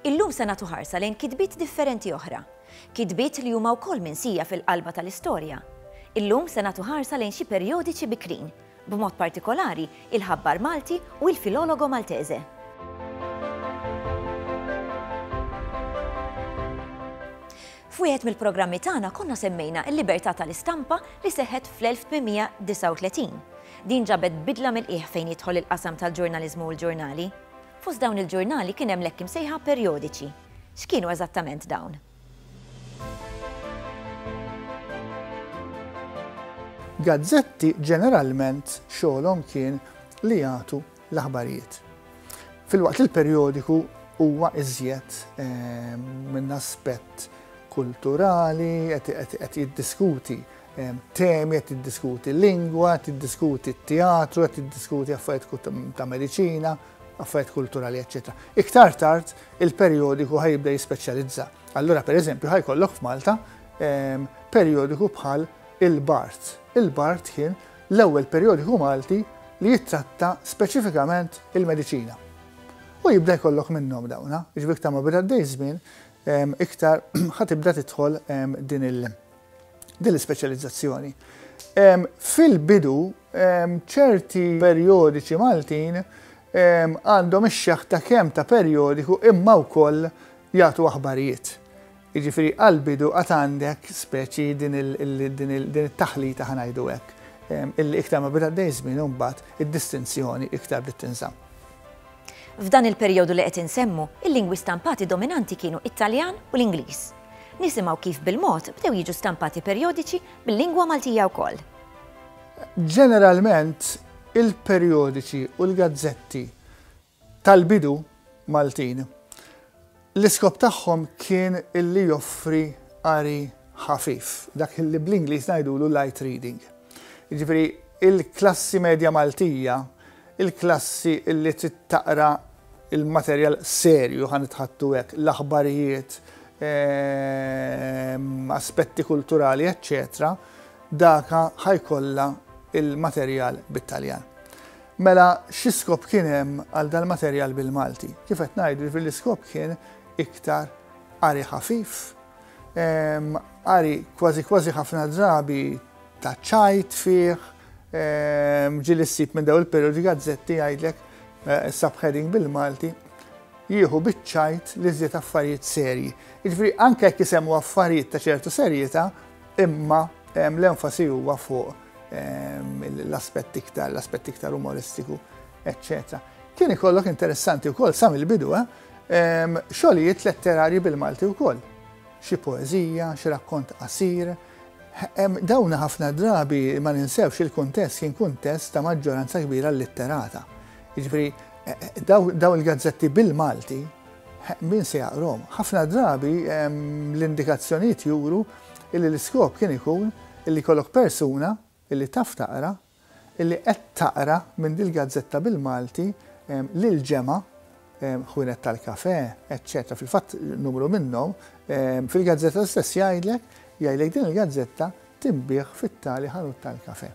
Illum se nagħtu ħarsa lejn kitbiet differenti oħra, kitbiet li huma wkoll minsija fil-qalba tal-istorja. Illum se nagħtu ħarsa lejn xi perjodiċi bikrin, b'mod partikolari il-ħabbar Malti u l-filologo Maltese. F'wieħed mill-programmi tagħna konna semmejna l-libertà tal-istampa li seħħet fl-1839. Din ġabet bidla mill-qiegħ fejn jidħol il-qasam tal-ġurnaliżmu u l-ġurnali. Fost dawn il-ġurnali kien hemm lekk imsejħa perjodiċi. X'kienu eżattament dawn? Gazzetti ġeneralment xogħolhom kien li jagħtu l-aħbarijiet. Filwaqt il-perjodiku huwa iżjed minn aspett kulturali, qed jiddiskuti temi, qed jiddiskuti lingwa, qed jiddiskuti teatru, qed jiddiskuti affarijiet ta' mediċina, affarijiet kulturali, eccetera. Iktar tard il-perjodiku ħajibda jispeċjalizza. Allura pereżempju ħajkollok f'Malta perjodiku bħal il-Bart. Il-Bart kien l-ewwel perjodiku Malti li jittratta speċifikament il-mediċina. U jibda jkollok minnhom dawna, jiġifieri iktar ma beda għaddej żmien, iktar ħatibda tidħol din l-ispeċjalizzazzjoni. Fil-bidu ċerti perjodiċi Maltin għandhom ix-xaħta kemm ta' perjodiku imma wkoll jagħtu aħbarijiet. Jiġifieri għall-bidu qatt għandek speċi din it-taħlita ħanajdu hekk. Illi iktar ma beda għaddej żmien imbagħad id-distinzjoni iktar bdiet tinżamm. F'dan il-perjodu li qed insemmu, il-lingwi stampati dominanti kienu it-Taljan u l-Ingliż. Nisimgħu kif bil-mod bdew jiġu stampati perjodiċi bil-lingwa Maltija wkoll. Ġeneralment il-perjodiċi u l-gazzetti tal-bidu Maltin l-iskop tagħhom kien illi joffri qari ħafif, dak illi bl-Ingliż ngħidulu light reading. Jiġifieri il-klassi medja Maltija, il-klassi illi taqra il-materjal serju ħanitħattu hekk, l-aħbarijiet, aspetti kulturali, eccetera, daka ħajkollha il-materjal bit-Taljan. Mela xi skop kien hemm għal dal-materjal bil-Malti? Kif qed ngħidu l-iskop kien iktar qari ħafif, qari kważi ħafna drabi ta' ċajt fih, ġili ssib minn daw il-perjodi gazzetti jgħidlek subheading bil-Malti jieħu biċ-ċajt li żiet affarijiet serji. Jiġifieri anke jekk isemmu affarijiet ta' ċertu serjetà, imma l-enfasi huwa fuq l-aspett iktar umoristiku, eċċetera. Kien ikollok interessanti wkoll sa mill-bidu xogħlijiet letterarji bil-Malti wkoll. Xi poeżija, xi rakkont qasir. Dawna ħafna drabi ma ninsewx il-kuntest kien kuntest ta' maġġoranza kbira litterata. Jiġifieri daw il-gazzetti bil-Malti min se jaqrom. Ħafna drabi l-indikazzjonijiet juru illi l-iskop kien ikun illi kollok persuna illi taf taqra, illi qed taqra minn dil-gazzetta bil-Malti lil ġema ħwienet tal-kafè, eċċetera. Fil-fatt numru minnhom fil-gazzetta stess jgħidlek din il-gazzetta timbieħ fit-tali ħanut tal-kafè.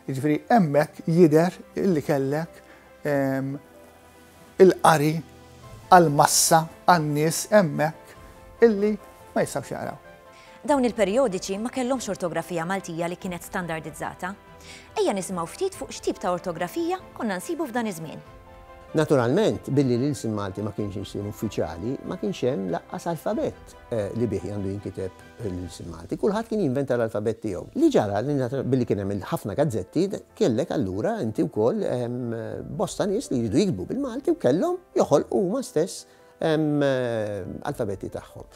Jiġifieri hemmhekk jidher illi kellek il-qari għall-massa għan-nies hemmhekk illi ma jistgħux jaqraw. Dawn il-perjodiċi ma kellhomx ortografija Maltija li kienet standardizzata. Ejja nisimgħu ftit fuq x'tip ta' ortografija konna nsibu f'dan iż-żmien. Naturalment, billi l-ilsim Malti ma kienx insim uffiċjali, ma kienx hemm laqqas alfabet li bih għandu jinkiteb l-ilsim Malti. Kulħadd kien jinventa l-alfabet tiegħu. Li ġara billi kien hemm ħafna gazzetti, kellek allura inti wkoll bosta nies li jridu jiktbu bil-Malti u kellhom joħolqu huma stess alfabeti tagħhom.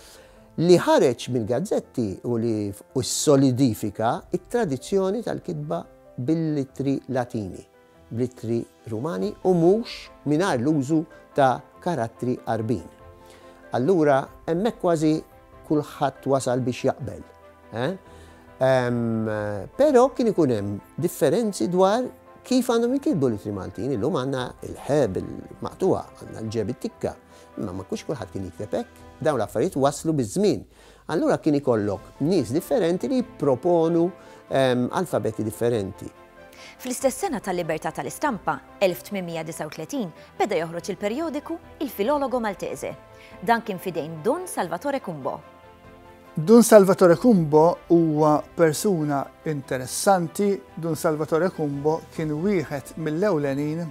Li ħareġ mill-gazzetti u li solidifika it-tradizzjoni tal-kitba bil-littri Latini, bl-ittri Rumani u mhux mingħajr l-użu ta' karattri qarbin. Allura hemmhekk kważi kulħadd wasal biex jaqbel. Però kien ikun hemm differenzi dwar kif għandhom jinkitbu l-ittri Maltin. Illum għandna il-ħeb il-maqtuwa, għandna l-ġeb it-tikka, imma ma kux kulħadd kien jikteb hekk, dawn l-affarijiet waslu biż-żmien. Allura kien ikollok nies differenti li jipproponu alfabeti differenti. Fl-istess sena tal-libertà tal-istampa, 1839, beda joħroġ il-perjodiku Il-Filologo Maltese. Dan kien fidejn Don Salvatore Cumbo. Don Salvatore Cumbo huwa persuna interessanti. Don Salvatore Cumbo kien wieħed mill-ewlenin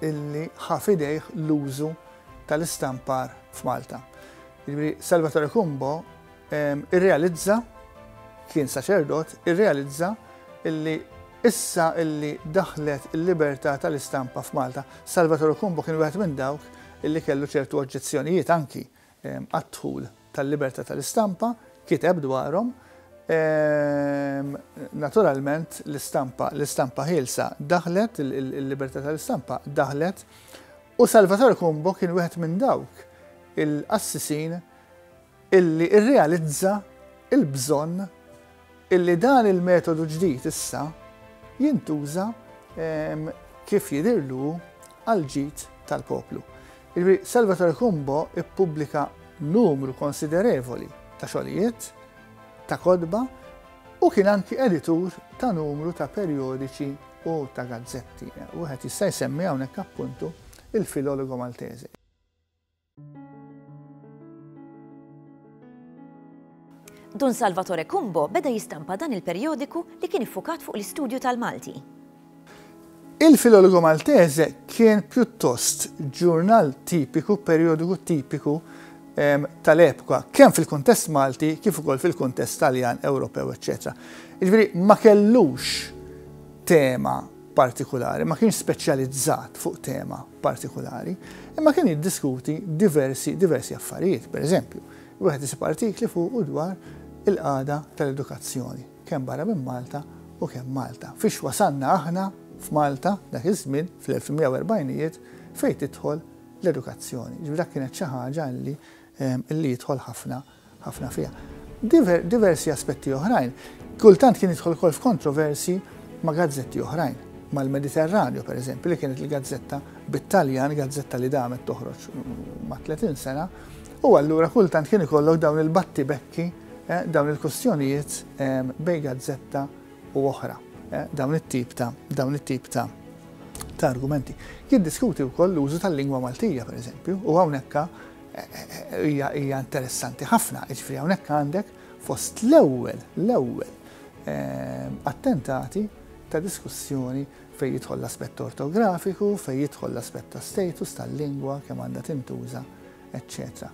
illi ħafidejh l-użu tal-istampar f'Malta. Salvatore Cumbo irrealizza, kien saċerdot, irrealizza illi issa illi daħlet il-libertà tal-istampa f'Malta. Salvatore Cumbo kien wieħed minn dawk illi kellu ċertu oġġezzjonijiet anki għad-dħul tal-libertà tal-istampa, kiteb dwarhom. Naturalment l-istampa ħielsa daħlet, il-libertà tal-istampa daħlet, u Salvatore Cumbo kien wieħed minn dawk il-qassisin illi irrealizza il-bżonn illi dan il-metodu ġdid issa jintuża kif jidirlu għal-ġid tal-poplu. Salvatore Cumbo ippubblika numru konsiderevoli ta' xogħlijiet, ta' kodba, u kien anki editur ta' numru ta' perjodiċi u ta' gazzetti. Wieħed jista' jsemmi hawnhekk appuntu Il-Filologo Maltese. Don Salvatore Cumbo beda jistampa dan il-perjodiku li kien iffukat fuq l-istudju tal-Malti. Il-Filologo Maltese kien pjuttost ġurnal tipiku, perjodiku tipiku tal-epoka, kemm fil-kuntest Malti kif ukoll fil-kuntest Taljan, Ewropew, eċċetera. Jiġifieri ma kellux tema partikolari, ma kienx speċjalizzat fuq tema partikolari, imma kien jiddiskuti diversi affarijiet. Per eżempju, wieħed isib artikli fuq dwar il-qagħda tal-edukazzjoni, kemm barra minn Malta u kemm Malta. Fiex wasanna aħna f'Malta dak iż-żmien fl-1840ijiet fejn tidħol l-edukazzjoni. Ġifieri dak kienet xi ħaġa li jidħol ħafna fiha. Diversi aspetti oħrajn. Kultant kien jidħol ukoll f'kontroversi ma' gazzetti oħrajn, mal-Mediterranju pereżempju, li kienet il-gazzetta bit-Taljan, gazzetta li damet toħroġ ma' 30 sena, u allura kultant kien ikollok dawn il-batti bekki, dawn il-kwistjonijiet bejn gazzetta u oħra, dawn it-tip ta' argumenti. Jiddiskuti wkoll l-użu tal-lingwa Maltija pereżempju, u hawnhekk hija interessanti ħafna. Jiġifieri hawnhekk għandek fost l-ewwel attentati ta' diskussjoni fejn jidħol l-aspett ortografiku, fejn jidħol l-aspett ta' status tal-lingwa, kemm għandha tintuża, eċċetera.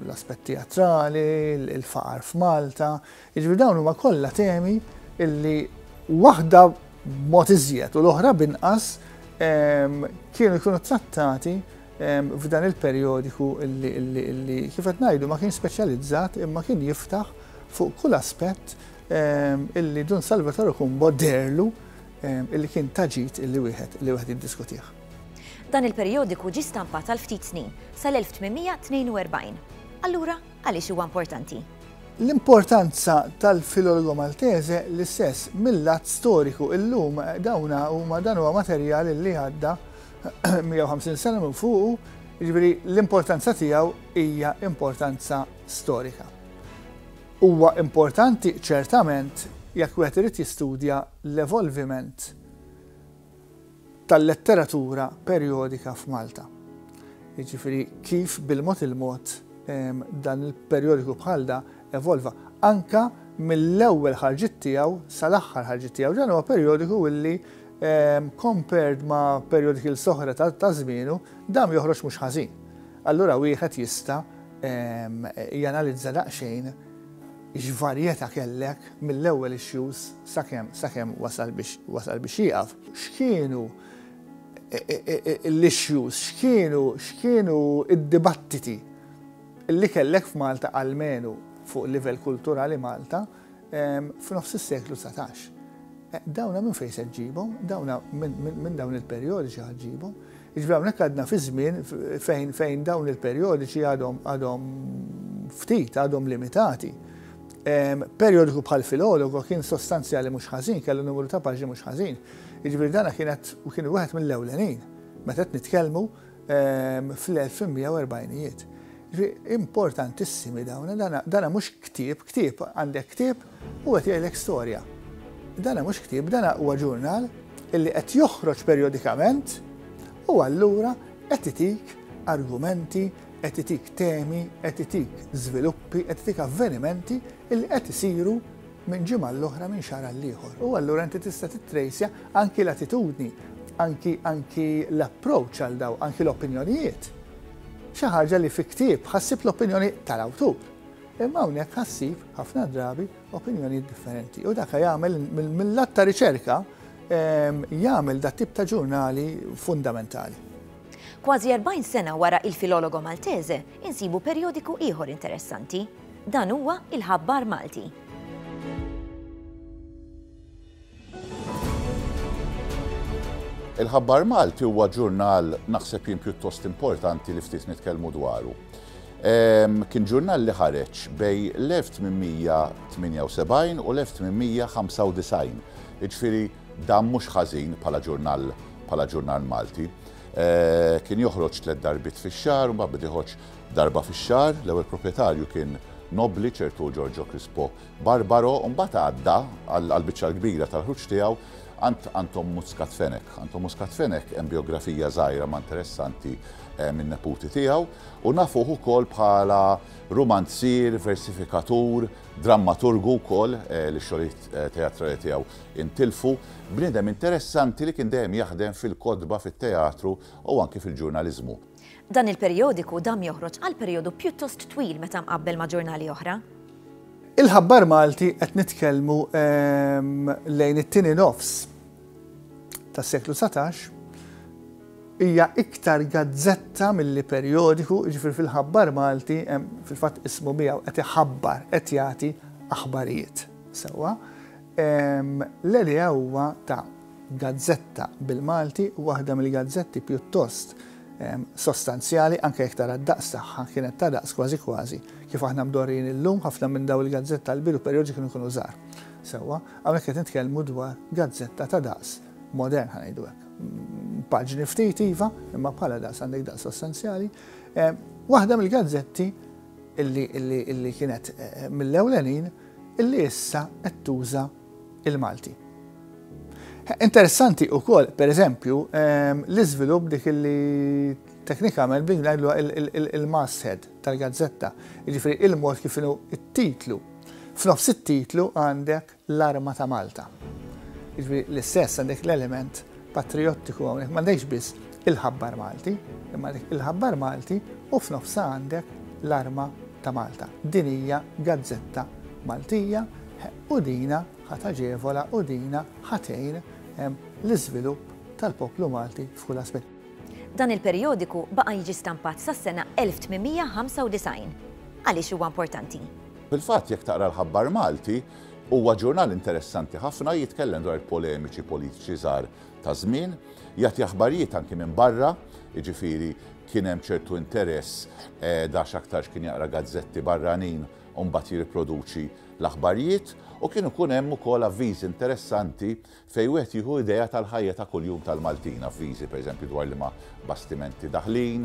L-aspett teatrali, il-faqar f'Malta. Jiġifieri dawn huma kollha temi illi waħda b'mod iżjed u l-oħra binqas kienu jkunu trattati f'dan il-perjodiku illi kif qed ngħidu ma kien speċjalizzat imma kien jiftaħ fuq kull aspett illi Don Salvatore Cumbo derlu illi kien taġit illi wieħed jiddiskutih. Dan il-perjodiku ġie stampat għal ftit snin sal-1842. Allura għaliex huwa importanti? L-importanza tal-Filologo Maltese l-istess mill-lat storiku illum dan huwa materjal li għadda 150 sena minn fuqu, jiġifieri l-importanza tiegħu hija importanza storika. Huwa importanti ċertament jekk wieħed irid jistudja l-evolviment tal-letteratura perjodika f'Malta. Jiġifieri kif bil-mod il-mod dan il-perjodiku bħal da evolva anka mill-ewwel ħarġit tiegħu sal-aħħar ħarġit tiegħu. Dan huwa perjodiku illi compared ma' perjodiki l-soħra ta' żmienu dam joħroġ mhux ħażin. Allura wieħed jista' janalizza daqsxejn x'varjetà kellek mill-ewwel issues sakemm wasal biex jieqaf. X'kienu l-issues, x'kienu id-dibattiti li kellek f'Malta almenu fuq livell kulturali Malta f'nofs is-seklu 19. Dawna minn fejn se ġibhom, dawna minn dawn il-perjodiċi ħaġġibhom. Jiġifieri hawnhekk għadna fi żmien fejn dawn il-perjodiċi għadhom ftit, għadhom limitati. Perjodiku bħal Filologo kien sostanzjali mhux ħażin, kellu numru ta' paġni mhux ħażin. Jiġifieri dana kien wieħed mill-ewlenin meta qed nitkellmu fl-1840ijiet. Importantissimi dana mhux ktieb għandek ktieb u qed jgħidlek storja. dana mhux ktieb, dana huwa ġurnal illi qed joħroġ perjodikament u allura qed itik argumenti, qed itik temi, qed itik żviluppi, qed itik avvenimenti illi qed isiru minn ġimgħa l-oħra minn xahar l-ieħor. U allura inti tista' titrejsja anki l-attitudni, anki l-approach għal daw, anki l-opinjonijiet. Xi ħaġa li fi ktieb ħassib l-opinjoni tal-awtur. Imma hawnhekk ħassib ħafna drabi opinjonijiet differenti. U dak jagħmel mill-lat ta' riċerka jagħmel dat tip ta' ġurnali fundamentali. Kważi 40 sena wara il-filologo Maltese insibu perjodiku ieħor interessanti. Dan huwa il-Ħabbar Malti. Il-Ħabbar Malti huwa ġurnal naħseb jien pjuttost importanti li ftit nitkellmu dwaru. Kien ġurnal li ħareġ bej l-1878 u l-1895. Jiġifieri dan mhux ħażin bħala ġurnal Malti. Kien joħroġ 3 darbit fix-xahar u mbagħad joħroġ darba fix-xahar. L-ewwel proprjetarju kien nobli ċertu Giorgio Crispo Barbaro u mbagħad għadda għall-biċċa l-kbira tal-ħruġ tiegħu Anton Muscat Fenech. Anton Muscat Fenech hemm biografija żgħira ma interessanti minn neputi tiegħu u nafuh ukoll bħala romanzier, versifikatur, drammaturgu wkoll li x-xogħlijiet teatrali tiegħu intilfu, bniedem interessanti li kien dejjem jaħdem fil-kodba, fit-teatru u anke fil-ġurnaliżmu. Dan il-perjodiku dam joħroġ għal perjodu pjuttost twil meta mqabbel ma' ġurnali oħra. Il-Ħabbar Malti qed nitkellmu lejn it-tieni nofs tas-seklu 19 hija iktar gazzetta milli perjodiku, jiġifier fil-Ħabbar Malti fil-fatt ismu miegħu qed iħabbar, qed jagħti aħbarijiet. Sewwa l-idea huwa ta' gazzetta bil-Malti u waħda mill-gazzetti pjuttost sostanzjali anke jekk tara d-daqs tagħha kienet ta' daqs kważi kważi kif aħna mdorrin illum ħafna minn daw il-gazzetta l-bidu perjodi kienu jkunu żgħar. Sewwa hawnhekk qed nitkellmu dwar gazzetta ta' daqs modern ħanejdu hekk. Paġni ftit iva, imma bħala daqs għandek daqs sostanzjali. Waħda mill-gazzetti illi kienet mill-ewlenin illi issa qed tuża il-Malti. Interessanti wkoll, pereżempju, l-iżvilupp dik illi teknikament ngħidlu il-masthead tal-gazzetta, jiġifieri il-mod kif inhu it-titlu. F'nofs it-titlu għandek l-Arma ta' Malta. Jiġifieri l-istess għandek l-element patriottiku hawnhekk m'għandekx biss il-Ħabbar Malti, imma il-Ħabbar Malti u f'nofsha għandek l-Arma ta' Malta. Din hija gazzetta Maltija u dina ħataġevola u dina ħatejn l-iżvilupp tal-poplu Malti f'kull aspett. Dan il-perjodiku baqa' jiġi stampat sas-sena 1895. Għaliex huwa importanti? Bil-fatt jekk taqra l-Ħabbar Malti huwa ġurnal interessanti ħafna, jitkellem dwar polemiċi politiċi żgħar ta' żmien, jagħti aħbarijiet anke minn barra, jiġifieri kien hemm ċertu interess dax aktarx kien jaqra gazzetti barranin u mbagħad jirriproduċi l-aħbarijiet u kienu kun hemm ukoll avviżi interessanti fejn wieħed jieħu idea tal-ħajja ta' kuljum tal-Maltin, avviżi pereżempju dwar liema bastimenti daħlin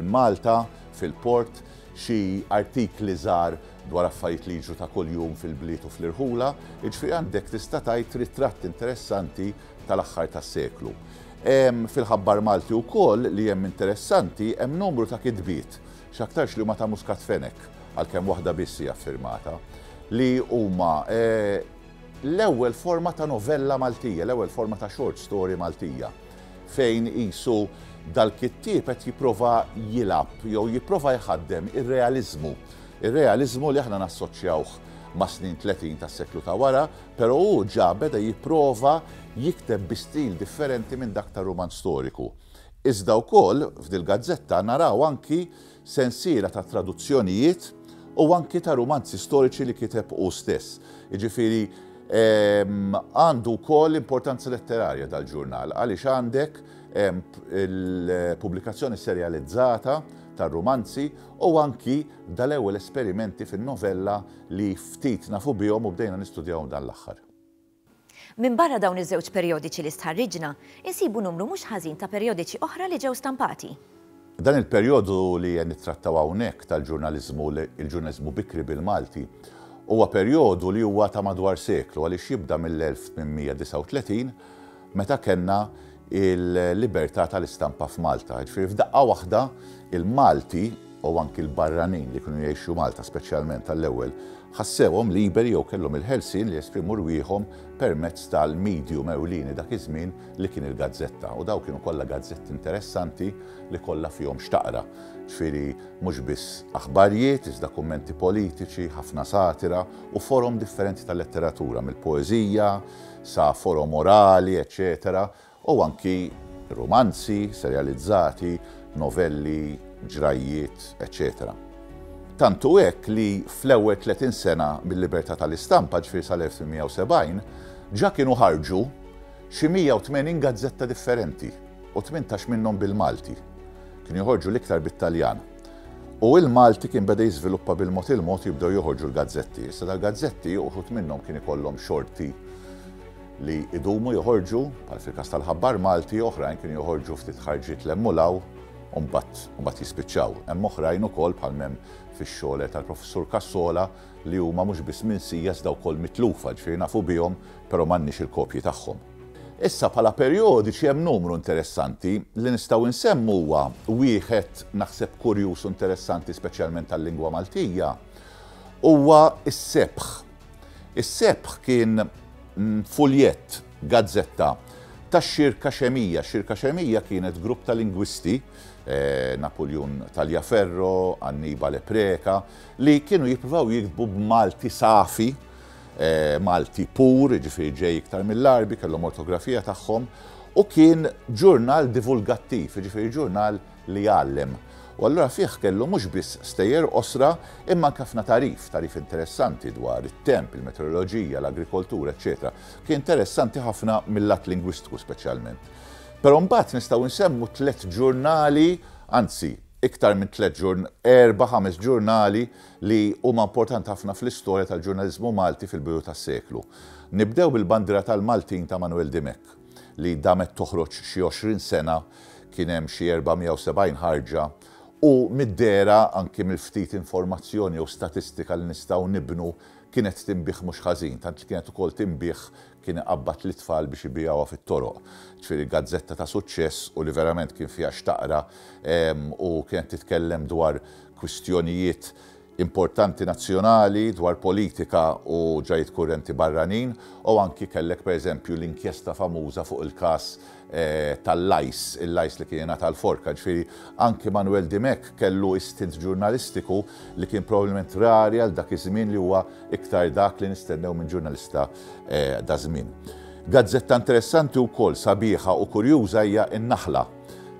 Malta fil-port, xi artikli żgħar dwar affarijiet li jiġru ta' kuljum fil-bliet u fl-irħula, jiġifieri għandek tista' tgħid ritratt interessanti tal-aħħar tas-seklu. Fil-Ħabbar Malti wkoll li hemm interessanti hemm numru ta' kitbiet, x'aktarx li huma ta' Muscat Fenech, għalkemm waħda biss hija affirmata, li huma l-ewwel forma ta' novella Maltija, l-ewwel forma ta' short story Maltija, fejn qisu dal-kittieb qed jipprova jilab jew jipprova jħaddem ir-realiżmu. Ir-realiżmu li aħna nassoċjawh ma' snin 30 tas-seklu ta' wara, però hu ġa beda jipprova jikteb bi stil differenti minn dak ta' roman storiku. Iżda wkoll f'dil-gazzetta naraw anki sensiela ta' traduzzjonijiet u anki ta' romanzi storiċi li kiteb hu stess. Jiġifieri għandu wkoll importanza letterarja dal-ġurnal għaliex għandek il-pubblikazzjoni serjalizzata tar-romanzi u anki dal-ewwel esperimenti fin-novella li ftit nafu bihom u bdejna nistudjawhom dan l-aħħar. Min barra dawn iż-żewġ perjodiċi li stħarriġna, insibu numru mhux ħażin ta' perjodiċi oħra li ġew stampati. Dan il-perjodu li nittrattaw hawnhekk tal-ġurnaliżmu, il-ġurnaliżmu bikri bil-Malti, huwa perjodu li huwa ta' madwar seklu għaliex jibda mill-1839 meta kellna il-libertà tal-istampa f'Malta. Ġifieri f'daqqa waħda il-Malti u anki l-barranin li kienu jgħixu Malta speċjalment tal-ewwel ħassewhom liberi jew kellhom il-ħelsien li jesprimu rwieħhom permezz tal-medium ewlieni dak iż-żmien li kien il-gazzetta. U daw kienu kollha gazzetti interessanti li kollha fihom x'taqra. Ġifieri mhux biss aħbarijiet, iżda kummenti politiċi, ħafna satira u forom differenti tal-letteratura, mill-poeżija sa forom orali, eċetera, u anki romanzi, serjalizzati, novelli, ġrajiet, eccetera. Tantu hekk li fl-ewwel 30 sena mill-libertà tal-istampa ġifieri sal-1970 ġa kienu ħarġu xi 180 gazzetta differenti u 18 minnhom bil-Malti. Kienu joħorġu l-iktar bit-Taljan. U l-Malti kien beda jiżviluppa bil-mod il-mod jibdew joħorġu l-gazzetti. Issa dal-gazzetti uħud minnhom kien ikollhom xorti li idumu joħorġu, bħal fil-każ tal-ħabbar Malti, oħrajn kienu joħorġu ftit ħarġiet l-emmulaw u mbagħad jispiċċaw. Hemm oħrajn ukoll bħal hemm fix-xogħol tal-Professur Kassola li huma mhux biss minsija iżda wkoll mitlufa, ġifieri nafu bihom, però m'għandniex il-kopji tagħhom. Issa bħala perjodiċi hemm numru interessanti li nistgħu nsemmu huwa wieħed naħseb kurjuż interessanti speċjalment tal-lingwa Maltija huwa is-sebħ. Is-sebħ kien fuljett, gazzetta tax-Xirka Xemija. Xirka Xemija kienet grupp ta' lingwisti, Napoleon Taljaferro, Annibale Preka, li kienu jippruvaw jiktbu b'Malti safi, Malti pur, ġifieri ġej iktar mill-Arbi, kellhom ortografija tagħhom, u kien ġurnal divulgattiv, ġifieri ġurnal li jgħallem. U allura fih kellu mhux biss stejjer osra imma ħafna tarif interessanti dwar it-temp, il-meteoroloġija, l-agrikoltura, eċetera. Kien interessanti ħafna mill-lat lingwistiku speċjalment. Però mbagħad nistgħu nsemmu 3 ġurnali, anzi iktar minn 4-5 ġurnali li huma importanti ħafna fl-istorja tal-ġurnaliżmu Malti fil-bidu tas-seklu. Nibdew bil-bandira tal-Maltin ta' Manuel Dimek li damet toħroġ xi 20 sena, kien hemm xi 470 ħarġa. U mid-dera anki mill-ftit informazzjoni u statistika li nistgħu nibnu kienet tinbih mhux ħażin, tant li kienet ukoll tinbih kien iqabbad l-itfal biex ibijawha fit-toroq. Ġifieri gazzetta ta' suċċess u li verament kien fiha x'taqra u kienet titkellem dwar kwistjonijiet importanti nazzjonali, dwar politika u ġrajiet kurrenti barranin, u anki kellek pereżempju l-inkjesta famuża fuq il-każ tal-lajs, il-lajs li kien jingħata l-forka. Ġifieri anki Manuel Dimek kellu istint ġurnalistiku li kien probabbilment rari għal dak iż-żmien li huwa iktar dak li nistennew minn ġurnalista da żmien. Gazzetta interessanti wkoll sabiħa u kurjuża hija n-Naħla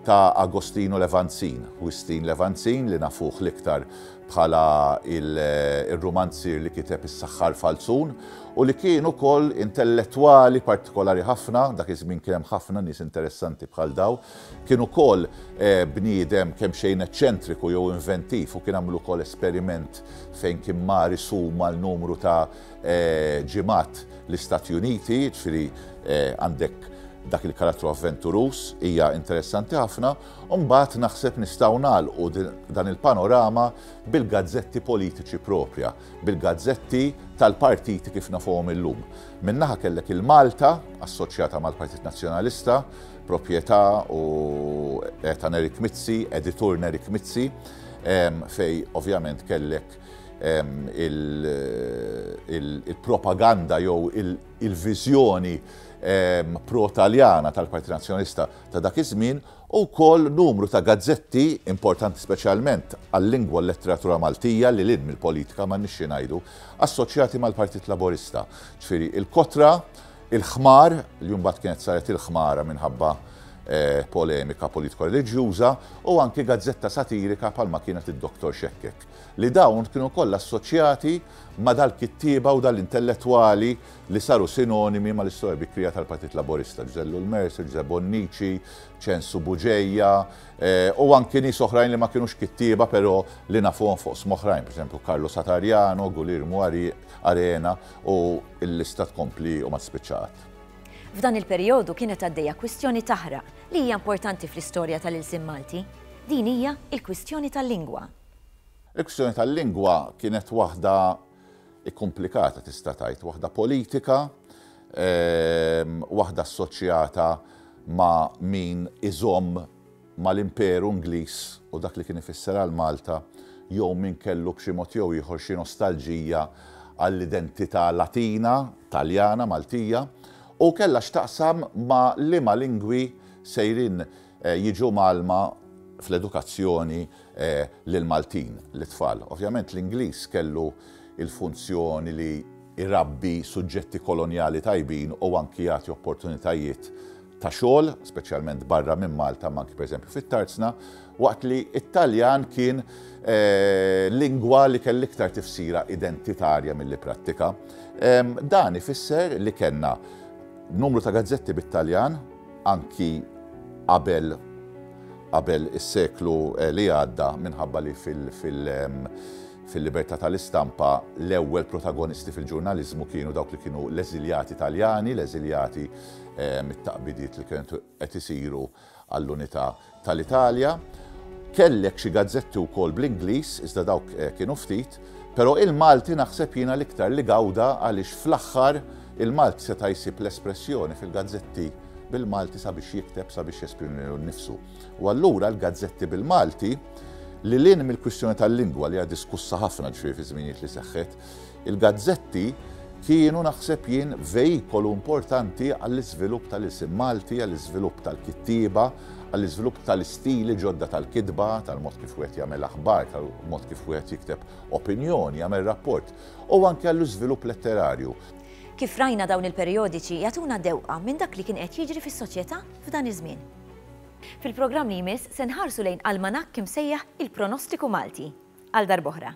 ta' Agostino Levanzin. Wistin Levanzin li nafuh l-iktar bħala il-romanzir li kiteb is-Saħħar Falzun u li kien ukoll intellettwali partikolari ħafna, dak iż-żmien kien hemm ħafna nies interessanti bħal daw, kien ukoll bniedem kemm xejn eċċentriku jew inventiv u kien għamlu wkoll esperiment fejn kien mar isuma l-numru ta' ġimgħat l-Istati Uniti, ġifieri għandek dak il-karattru avventurus, hija interessanti ħafna, u mbagħad naħseb nistgħu nagħlqu dan il-panorama bil-gazzetti politiċi propja, bil-gazzetti tal-partiti kif nafuhom illum. Minnaħa kellek il-Malta, assoċjata mal-Partit Nazzjonalista, proprjetà u ta' Nerik Mizzi, editur Nerik Mizzi, fej ovvjament kellek il-propaganda jew il-viżjoni pro-Taljana tal-Partit Nazzjonalista ta' dak iż-żmien u wkoll numru ta' gazzetti importanti speċjalment għal-lingwa u l-letteratura Maltija li lil mill-politika m'għandniex ngħidu assoċjati mal-Partit Laburista. Ġifieri il-Kotra, il-Ħmar, li mbagħad kienet saret il-Ħmara minħabba polemika politiko-reliġjuża u anki gazzetta satirika bħalma kienet id-Doktor Xekkek. Li dawn kienu kollha assoċjati ma' dal-kittieba u dal-intellettwali li saru sinonimi ma' l-istorja bikrija tal-Partit Laburista. Ġellu l-Mercer, Ġuse Bonnici, Censu Buġeja u anki nies oħrajn li ma kienux kittieba però li nafuhom fuq smoħrajn, pereżempju Carlo Satariano, Guillermo Arena u l-lista tkompli u ma spiċċat. F'dan il-perjodu kienet għaddejja kwistjoni taħraq li hija importanti fl-istorja tal-Ilsiem Malti. Din hija l-kwistjoni tal-lingwa. Il-kwistjoni tal-lingwa kienet waħda komplikata tista' tgħid, waħda politika, waħda assoċjata ma' min iżomm mal-Imperu Ingliż u dak li kien ifisser għal Malta, jew min kellu b'xi mod jew ieħor xi nostalġija għall-identità Latina, Taljana, Maltija, u kellha x'taqsam ma' liema lingwi sejrin jiġu malma fl-edukazzjoni lil-Maltin, l-tfal. Ovvjament l-Ingliż kellu il-funzjoni li irabbi suġġetti koloniali tajbin u anki jagħti opportunitajiet ta' xogħol, speċjalment barra minn Malta, ma anki pereżempju fit-Tarzna, waqt li it-Taljan kien lingwa li kell iktar tifsira identitarja milli prattika. Dan ifisser li kellna numru ta' gazzetti bit-Taljan anki qabel is-seklu li għadda minħabba li fil-libertà tal-istampa l-ewwel protagonisti fil-ġurnaliżmu kienu dawk li kienu l-eżiljati Taljani, l-eżiljati mit-taqbidiet li kienu qed isiru għall-unità tal-Italja. Kellek xi gazzetti wkoll bl-Ingliż, iżda dawk kienu ftit, però il-Malti naħseb jiena l-iktar li gawda għaliex fl-aħħar il-Malti seta' jsib l-espressjoni fil-gazzetti bil-Malti sabiex jikteb, sabiex jesprimi nnifsu. U allura l-gazzetti bil-Malti li lin mill-kwistjoni tal-lingwa li hija diskussa ħafna ġifieri fi żminijiet li seħħet, il-gazzetti kienu naħseb jien vejkolu importanti għall-iżvilupp tal-isim Malti, għall-iżvilupp tal-kittieba, għall-iżvilupp tal-istili ġodda tal-kidba, tal-mod kif wieħed jagħmel aħbar, tal-mod kif wieħed jikteb opinjoni, jagħmel rapport, u anke għall-iżvilupp letterarju. Kif rajna dawn il-perjodiċi jagħtuna dewqa minn dak li kien qed jiġri fis-soċjetà f'dan iż-żmien. Fil-programm li jmiss se nħarsu lejn almanakk imsejjaħ il-Pronostiku Malti għal darb'oħra.